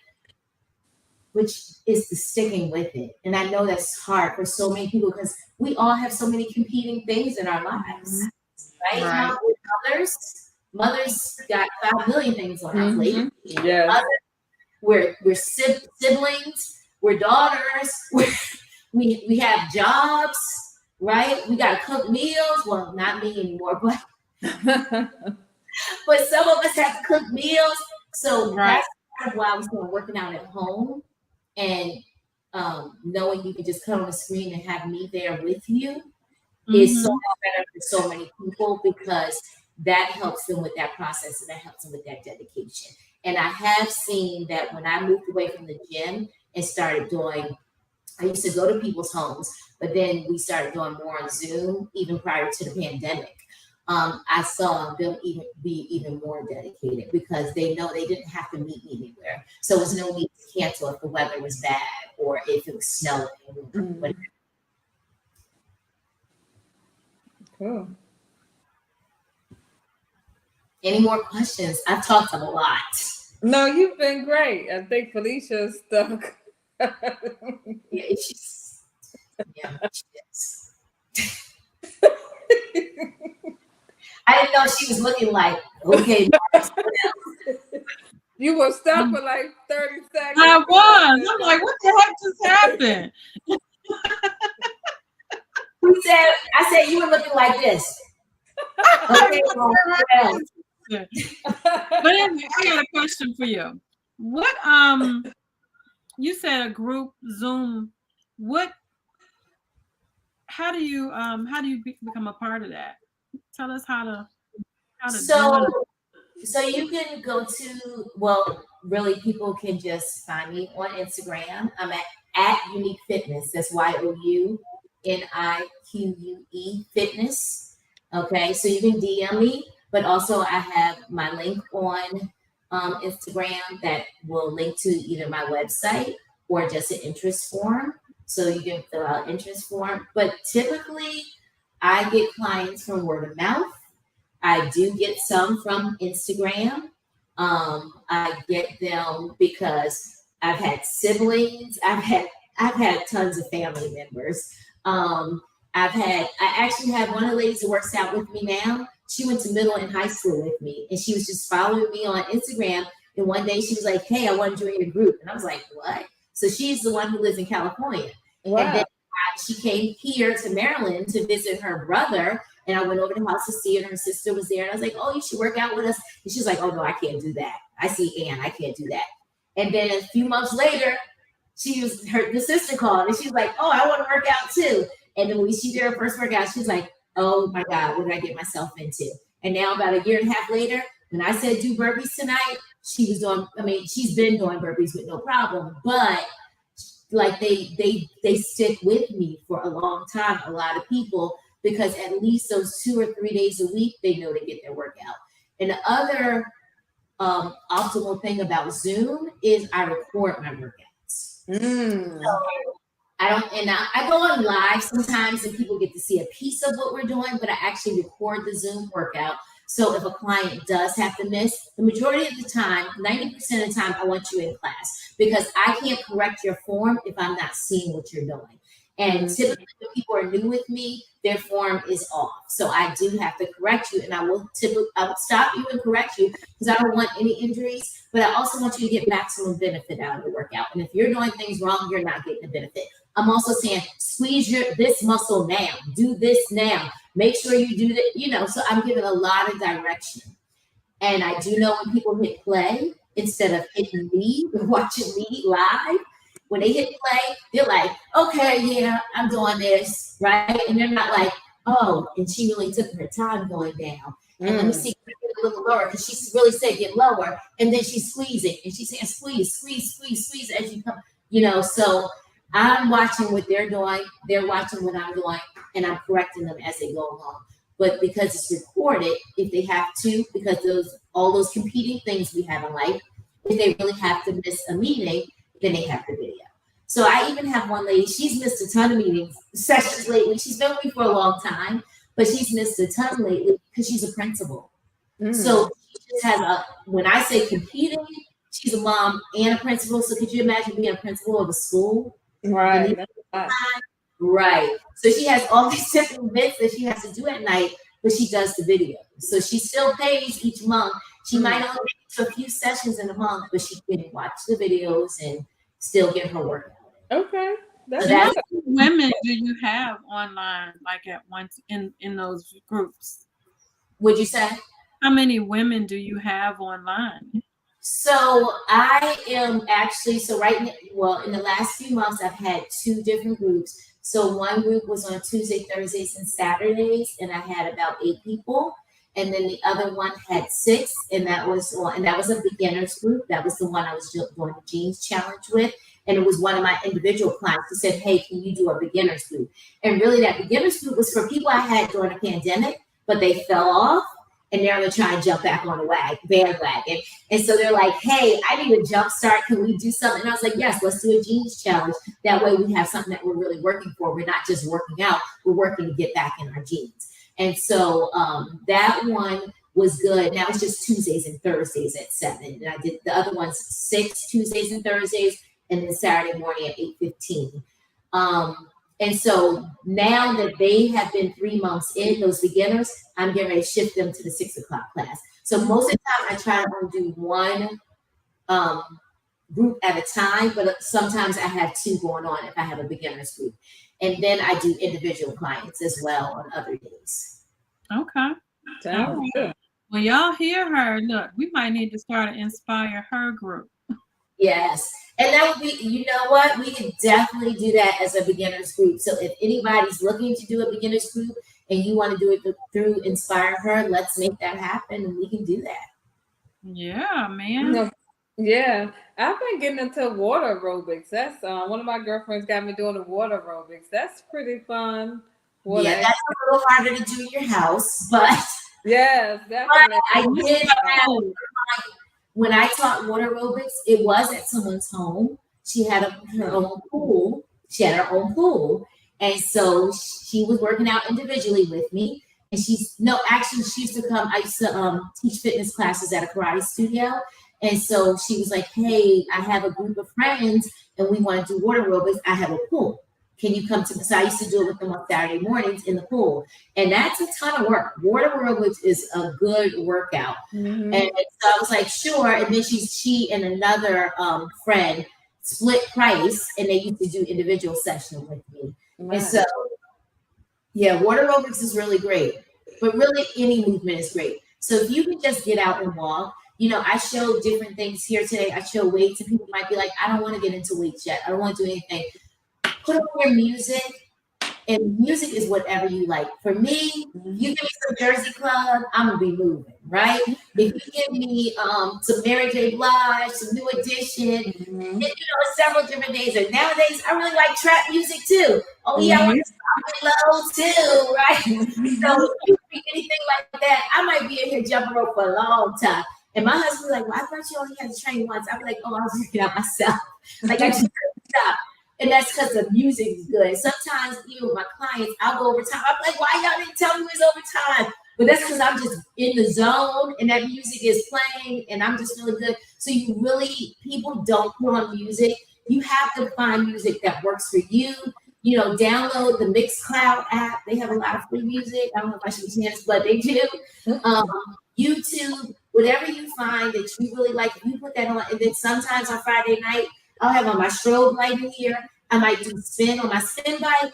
which is the sticking with it. And I know that's hard for so many people because we all have so many competing things in our lives, right? Now, with mothers got 5 million things on our plate. Yes. We're siblings, we're daughters, we have jobs, right? We got to cook meals. Well, not me anymore, but but some of us have to cook meals. So that's part of why I was doing working out at home and knowing you can just come on the screen and have me there with you is so much better for so many people because that helps them with that process and that helps them with that dedication. And I have seen that when I moved away from the gym and started doing, I used to go to people's homes, but then we started doing more on Zoom even prior to the pandemic. I saw them be even more dedicated because they know they didn't have to meet me anywhere. So there was no need to cancel if the weather was bad or if it was snowing. Cool. Any more questions? I've talked a lot. No, you've been great. I think Felicia's stuck. She's I didn't know she was looking like, okay. You were stuck for like 30 seconds. I was. I'm like, what the heck just happened? I said you were looking like this. Okay, but anyway, I got a question for you. What you said a group Zoom. How do you become a part of that? Tell us how to so you can go to, well, really people can just find me on Instagram. I'm at Unique Fitness. That's YOUNIQUE Fitness. Okay, so you can DM me, but also I have my link on Instagram that will link to either my website or just an interest form. So you can fill out interest form. But typically I get clients from word of mouth. I do get some from Instagram. I get them because I've had siblings. I've had tons of family members. I actually have one of the ladies who works out with me now. She went to middle and high school with me, and she was just following me on Instagram. And one day she was like, "Hey, I want to join your group," and I was like, "What?" So she's the one who lives in California. Wow. And then she came here to Maryland to visit her brother, and I went over to the house to see her, and her sister was there. And I was like, "Oh, you should work out with us." And she's like, "Oh no, I can't do that. I see Ann, I can't do that." And then a few months later, the sister called and she's like, oh, I want to work out too. And then when she did her first workout, she's like, oh my God, what did I get myself into? And now about a year and a half later, when I said do burpees tonight, she's been doing burpees with no problem, but like they stick with me for a long time, a lot of people, because at least those 2 or 3 days a week, they know they get their workout. And the other optimal thing about Zoom is I record my workouts. So I go on live sometimes and people get to see a piece of what we're doing, but I actually record the Zoom workout. So if a client does have to miss, the majority of the time, 90% of the time, I want you in class because I can't correct your form if I'm not seeing what you're doing. And typically when people are new with me, their form is off. So I do have to correct you, and I will stop you and correct you because I don't want any injuries, but I also want you to get maximum benefit out of the workout. And if you're doing things wrong, you're not getting the benefit. I'm also saying, squeeze this muscle now, do this now, make sure you do that, so I'm giving a lot of direction. And I do know when people hit play, instead of hitting me and watching me live, when they hit play, they're like, okay, yeah, I'm doing this, right? And they're not like, oh, and she really took her time going down. And let me see, get a little lower, because she really said get lower. And then she's squeezing, and she's saying squeeze, squeeze, squeeze, squeeze as you come, so I'm watching what they're doing, they're watching what I'm doing, and I'm correcting them as they go along. But because it's recorded, if they have to, because all those competing things we have in life, if they really have to miss a meeting, then they have the video. So I even have one lady, she's missed a ton of sessions lately. She's been with me for a long time, but she's missed a ton lately because she's a principal. So she just has when I say competing, she's a mom and a principal. So could you imagine being a principal of a school? Right. Right. So she has all these different bits that she has to do at night, but she does the video. So she still pays each month. She might only get to a few sessions in a month, but she can watch the videos and still get her workout. Okay. How many women do you have online, like at once in those groups? Would you say? How many women do you have online? So I am actually, in the last few months, I've had 2 different groups. So one group was on Tuesday, Thursdays, and Saturdays, and I had about 8 people. And then the other one had 6, and that was a beginners group. That was the one I was doing the jeans challenge with. And it was one of my individual clients who said, hey, can you do a beginners group? And really that beginners group was for people I had during the pandemic, but they fell off. And they're going to try and jump back on the bandwagon. And so they're like, hey, I need a jump start. Can we do something? And I was like, yes, let's do a jeans challenge. That way we have something that we're really working for. We're not just working out. We're working to get back in our jeans. And so that one was good. Now it's just Tuesdays and Thursdays at 7. And I did the other ones 6 Tuesdays and Thursdays, and then Saturday morning at 8:15. And so now that they have been 3 months in, those beginners, I'm getting ready to shift them to the 6 o'clock class. So most of the time I try to only do one group at a time, but sometimes I have 2 going on if I have a beginners group. And then I do individual clients as well on other days. Okay. Sounds good. Well, y'all hear her. Look, we might need to start an Inspire Her group. Yes. And that would be, you know what? We could definitely do that as a beginner's group. So if anybody's looking to do a beginner's group and you want to do it through Inspire Her, let's make that happen and we can do that. Yeah, man. Yeah. I've been getting into water aerobics. That's one of my girlfriends got me doing the water aerobics. That's pretty fun. That's a little harder to do in your house, but yes, definitely. But I did have, when I taught water aerobics, it was at someone's home. She had her own pool. And so she was working out individually with me. And she used to come, I used to teach fitness classes at a karate studio. And so she was like, hey, I have a group of friends and we want to do water aerobics. I have a pool. Can you come to me? So I used to do it with them on Saturday mornings in the pool. And that's a ton of work. Water aerobics is a good workout. Mm-hmm. And so I was like, sure. And then she and another friend split price and they used to do individual session with me. Wow. And so, water aerobics is really great. But really any movement is great. So if you can just get out and walk, I show different things here today. I show weights, and people might be like, I don't want to get into weights yet. I don't want to do anything. Put on your music, and music is whatever you like. For me, you give me some Jersey Club, I'm gonna be moving, right? If you give me some Mary J. Blige, some New Edition, and, several different days. And nowadays, I really like trap music too. Oh yeah, I want to low too, right? So if you pick anything like that, I might be in here jumping rope for a long time. And my husband was like, well, I thought you only had to train once. I'd be like, oh, I was working out myself. Like I just couldn't stop. And that's because the music is good. Sometimes, even with my clients, I'll go overtime. I'm like, why y'all didn't tell me it was overtime? But that's because I'm just in the zone and that music is playing and I'm just feeling good. So people don't put on music. You have to find music that works for you. Download the Mixcloud app. They have a lot of free music. I don't know if I should be saying this, but they do. YouTube, whatever you find that you really like, you put that on. And then sometimes on Friday night, I'll have on my strobe light in here. I might do spin on my spin bike.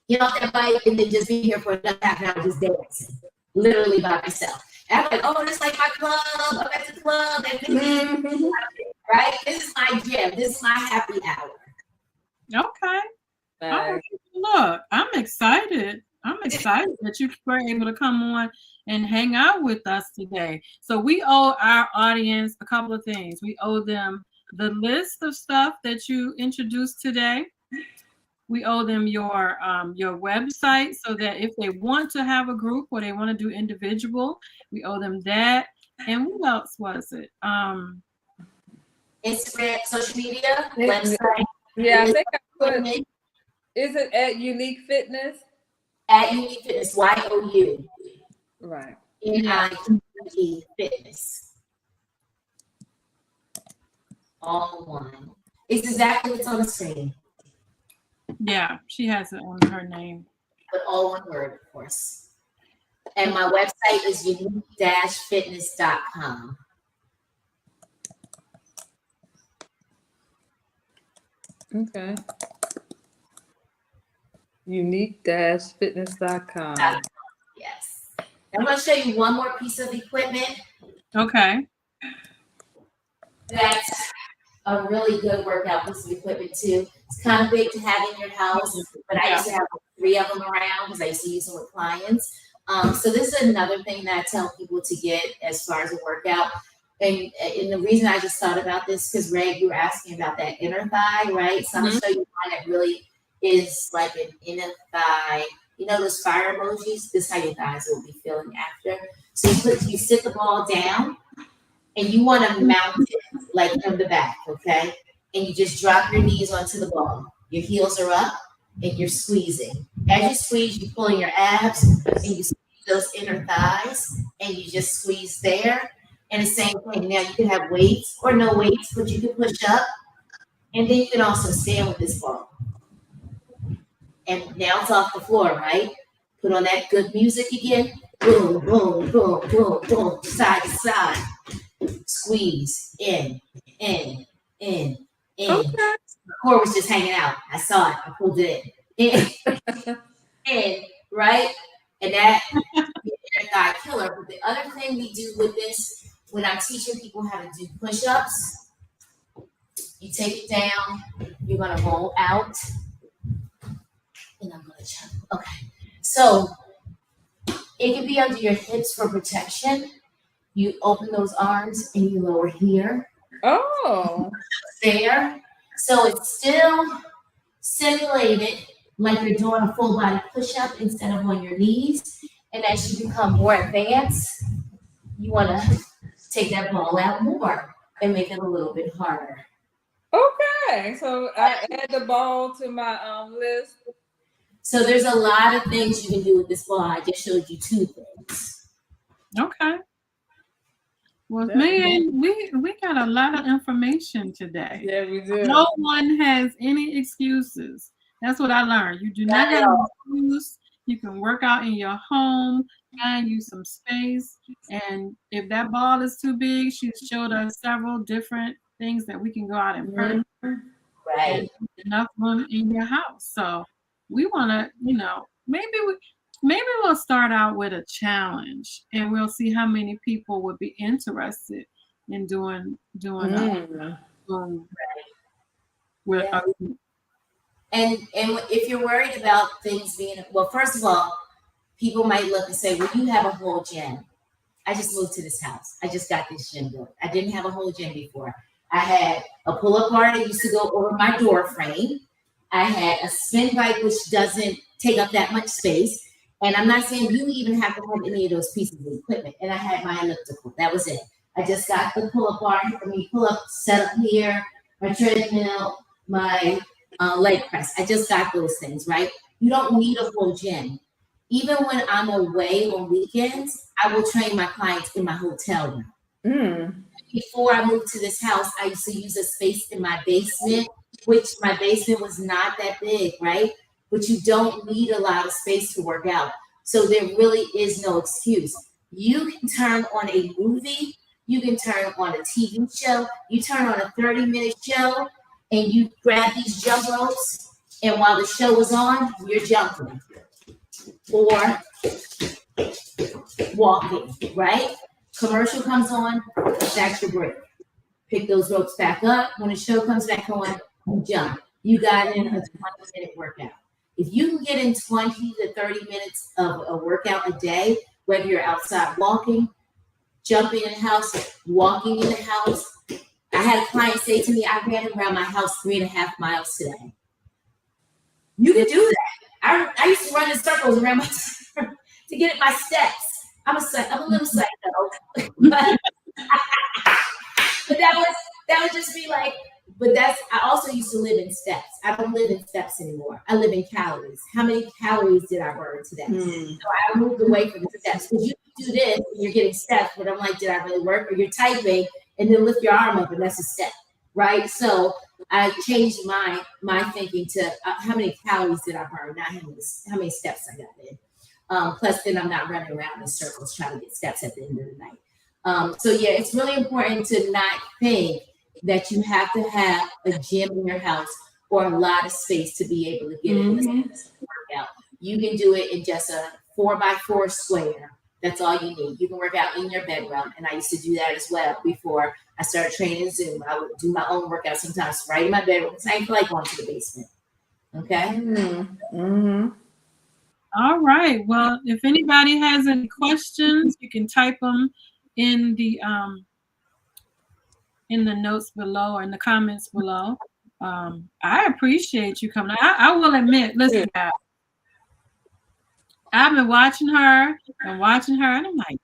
Get off that bike and then just be here for another half an hour just dancing, literally by myself. And I'm like, oh, this is like my club. I'm at the club. Right? This is my gym. This is my happy hour. Okay. Right. Look, I'm excited. I'm excited that you were able to come on and hang out with us today. So we owe our audience a couple of things. We owe them the list of stuff that you introduced today. We owe them your website so that if they want to have a group or they want to do individual, we owe them that. And what else was it? Instagram, social media, website. Yeah, I think I put. Is it at Unique Fitness? At Unique Fitness, YOU. Right. NIE Fitness. All one. It's exactly what's on the screen. Yeah, she has it on her name. But all one word, of course. And my website is unique-fitness.com. Okay. Unique-fitness.com. Yes. I'm going to show you one more piece of equipment. Okay. That's a really good workout piece of equipment too. It's kind of big to have in your house, but I used to have 3 of them around because I used to use them with clients. So this is another thing that I tell people to get as far as a workout. And the reason I just thought about this, because Ray, you were asking about that inner thigh, right? So I'm going to show you one that really is like an inner thigh. You know those fire emojis? This is how your thighs will be feeling after. So you sit the ball down and you want to mount it like from the back, okay? And you just drop your knees onto the ball. Your heels are up and you're squeezing. As you squeeze, you're pulling your abs and you squeeze those inner thighs and you just squeeze there. And the same thing. Now you can have weights or no weights, but you can push up. And then you can also stand with this ball. And now it's off the floor, right? Put on that good music again. Boom, boom, boom, boom, boom, side to side. Squeeze, in. Okay. The core was just hanging out. I saw it. I pulled it in. In, right? And that is a killer. But the other thing we do with this, when I'm teaching people how to do push-ups, you take it down. You're going to roll out. And I'm going to jump. Okay. So it can be under your hips for protection. You open those arms and you lower here. Oh. There. So it's still simulated like you're doing a full body push-up instead of on your knees. And as you become more advanced, you want to take that ball out more and make it a little bit harder. Okay. So I add the ball to my list. So there's a lot of things you can do with this ball. I just showed you 2 things. Okay. Well, man, we got a lot of information today. Yeah, we do. No one has any excuses. That's what I learned. You do not have an excuse. You can work out in your home, find you some space. And if that ball is too big, she showed us several different things that we can go out and purchase. Right. Enough room in your house. So we want to, maybe maybe we'll start out with a challenge, and we'll see how many people would be interested in doing with. Yeah. And if you're worried about things being, well, first of all, people might look and say, well, you have a whole gym. I just moved to this house. I just got this gym built. I didn't have a whole gym before. I had a pull-up bar that used to go over my door frame. I had a spin bike, which doesn't take up that much space. And I'm not saying you even have to have any of those pieces of equipment. And I had my elliptical. That was it. I just got the pull-up bar, pull-up set up here, my treadmill, my leg press. I just got those things, right? You don't need a whole gym. Even when I'm away on weekends, I will train my clients in my hotel room. Before I moved to this house, I used to use a space in my basement, which my basement was not that big, right? But you don't need a lot of space to work out. So there really is no excuse. You can turn on a movie, you can turn on a TV show, you turn on a 30-minute show, and you grab these jump ropes, and while the show is on, you're jumping. Or walking, right? Commercial comes on, that's your break. Pick those ropes back up. When the show comes back on, you jump. You got in a 20-minute workout. If you can get in 20 to 30 minutes of a workout a day, whether you're outside walking, jumping in the house, walking in the house. I had a client say to me, I ran around my house 3.5 miles today. You can do that. I used to run in circles around my to get at my steps. I'm a little psycho, but that would just be like. But I also used to live in steps. I don't live in steps anymore. I live in calories. How many calories did I burn today? So I moved away from the steps. Because you can do this and you're getting steps, but I'm like, did I really work? Or you're typing and then lift your arm up and that's a step, right? So I changed my thinking to how many calories did I burn, not how many steps I got in. Plus, then I'm not running around in circles trying to get steps at the end of the night. So yeah, it's really important to not think that you have to have a gym in your house or a lot of space to be able to get in this workout. You can do it in just a 4x4 square. That's all you need. You can work out in your bedroom. And I used to do that as well before I started training Zoom. I would do my own workout sometimes right in my bedroom because I didn't feel like going to the basement. Okay? All right. Well, if anybody has any questions, you can type them in the notes below or in the comments below. I appreciate you coming. I will admit, listen, guys, I've been watching her, and I'm like,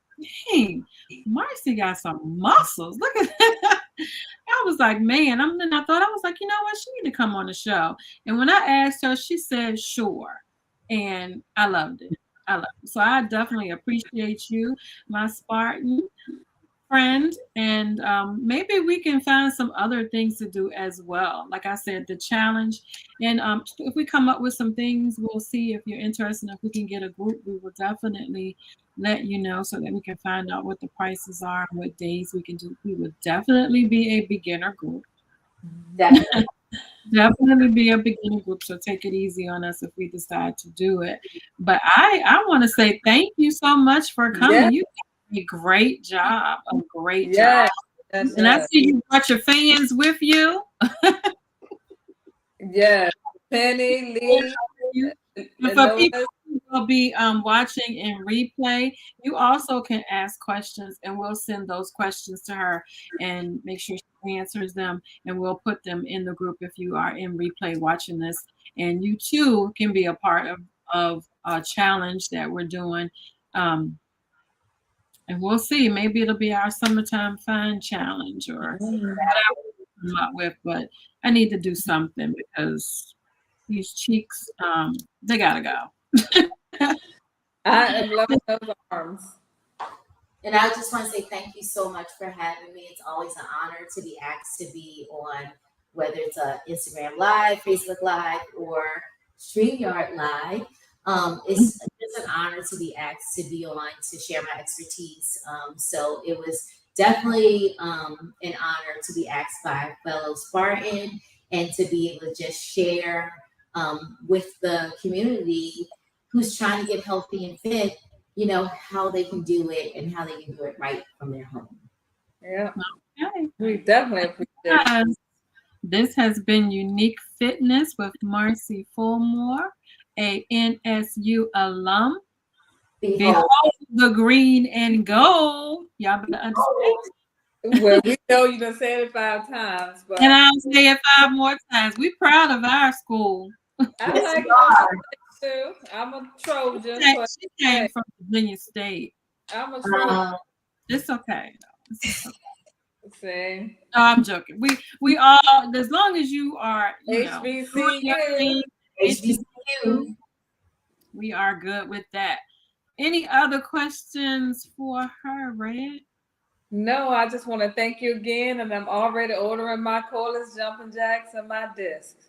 dang, Marcy got some muscles. Look at that. I was like, man, I thought, I was like, you know what? She need to come on the show. And when I asked her, she said, sure. And I loved it. So I definitely appreciate you, my Spartan friend, and maybe we can find some other things to do as well. Like I said, the challenge, and if we come up with some things, we'll see if you're interested. If we can get a group, we will definitely let you know so that we can find out what the prices are and what days we can do. We would definitely be a beginner group. Definitely be a beginner group, so take it easy on us if we decide to do it. But I want to say thank you so much for coming. Yeah. You did a great job. Job. And I see you brought your fans with you. Yeah, Penny, Lee. And for people who will be watching in replay, you also can ask questions, and we'll send those questions to her and make sure she answers them, and we'll put them in the group if you are in replay watching this. And you too can be a part of a challenge that we're doing. And we'll see. Maybe it'll be our summertime fun challenge or whatever we come up with. But I need to do something because these cheeks, they gotta go. I am loving those arms. And I just want to say thank you so much for having me. It's always an honor to be asked to be on, whether it's a Instagram Live, Facebook Live, or StreamYard Live. It's just an honor to be asked to be on to share my expertise. So it was definitely an honor to be asked by a fellow Spartan and to be able to just share with the community who's trying to get healthy and fit, how they can do it and how they can do it right from their home. Yeah. Okay. We definitely appreciate it. Yes. This has been Unique Fitness with Marcy Fulmore, a NSU alum. Behold the green and gold. Y'all better understand. Well, we know you done said it 5 times, but And I'll say it 5 more times. We proud of our school. I like it too. I'm a Trojan. She came from Virginia State. I'm a Trojan. It's okay. See? No, I'm joking. We all, as long as you are, HBCU. We are good with that. Any other questions for her, Red? No, I just want to thank you again, and I'm already ordering my cordless jumping jacks and my discs.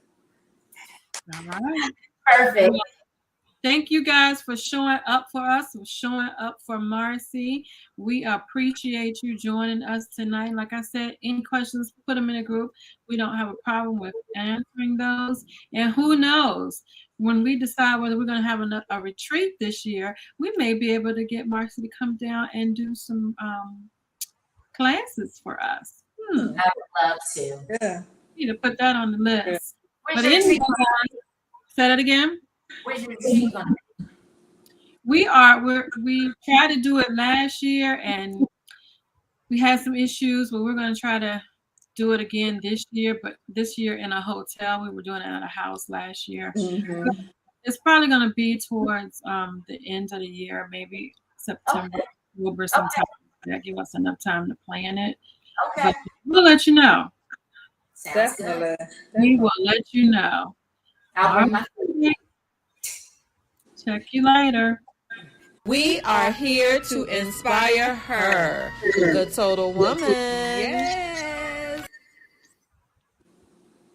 All right. Perfect. Thank you guys for showing up for us, for showing up for Marcy. We appreciate you joining us tonight. Like I said, any questions, put them in a group. We don't have a problem with answering those. And who knows, when we decide whether we're going to have a retreat this year, we may be able to get Marcy to come down and do some classes for us. I would love to. Yeah. You need to put that on the list. But say that again. Where's your retreat going to be? We tried to do it last year and we had some issues, but we're going to try to do it again this year. But this year in a hotel, we were doing it at a house last year. Mm-hmm. It's probably going to be towards the end of the year, maybe September, October, sometime. That give us enough time to plan it. Okay. But we'll let you know. Sounds Definitely. good. We will let you know. I'll bring my food. Check you later. We are here to inspire her, the total woman. Yeah.